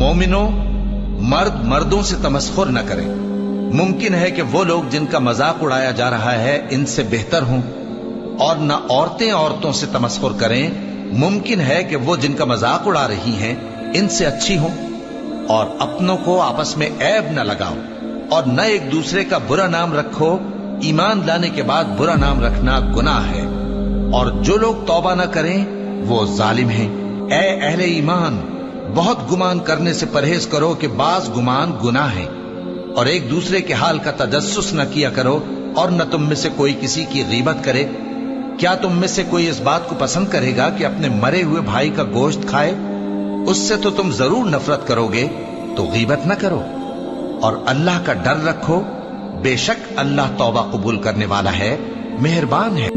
मोमिनो, मर्द मर्दों से तमस्खुर न करें। मुमकिन है कि वो लोग जिनका मजाक उड़ाया जा रहा है इनसे बेहतर हों, और न औरतें औरतों से तमस्खुर करें। मुमकिन है कि वो जिनका मजाक उड़ा रही हैं इनसे अच्छी हों। और अपनों को आपस में ऐब न लगाओ, और न एक दूसरे का बुरा नाम रखो। ईमान लाने के बाद बुरा नाम रखना गुनाह है, और जो लोग तौबा न करें वो जालिम हैं। ए अहले ईमान, बहुत गुमान करने से परहेज करो कि बाज गुमान गुनाह है, और एक दूसरे के हाल का तजस्सुस न किया करो, और न तुम में से कोई किसी की गीबत करे। क्या तुम में से कोई इस बात को पसंद करेगा कि अपने मरे हुए भाई का गोश्त खाए? उससे तो तुम जरूर नफरत करोगे, तो गीबत न करो। और अल्लाह का डर रखो, बेशक अल्लाह तौबा कबूल करने वाला है, मेहरबान है।